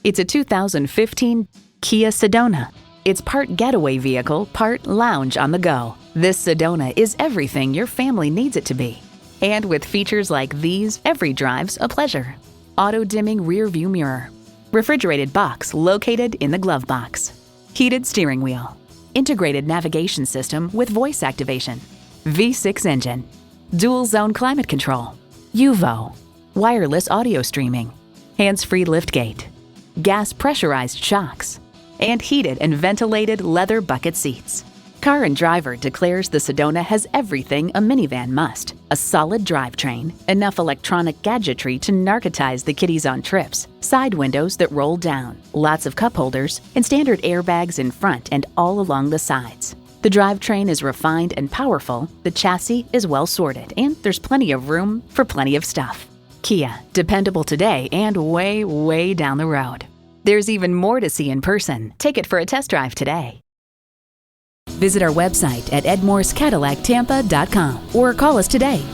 It's a 2015 Kia Sedona. It's part getaway vehicle, part lounge on the go. This Sedona is everything your family needs it to be. And with features like these, every drive's a pleasure. Auto-dimming rear view mirror. Refrigerated box located in the glove box. Heated steering wheel. Integrated navigation system with voice activation. V6 engine. Dual zone climate control. UVO. Wireless audio streaming. Hands-free liftgate. Gas pressurized shocks. And heated and ventilated leather bucket seats. Car and Driver declares the Sedona has everything a minivan must. A solid drivetrain, enough electronic gadgetry to narcotize the kiddies on trips, side windows that roll down, lots of cup holders, and standard airbags in front and all along the sides. The drivetrain is refined and powerful, the chassis is well sorted, and there's plenty of room for plenty of stuff. Kia, dependable today and way, way down the road. There's even more to see in person. Take it for a test drive today. Visit our website at edmorsecadillactampa.com or call us today.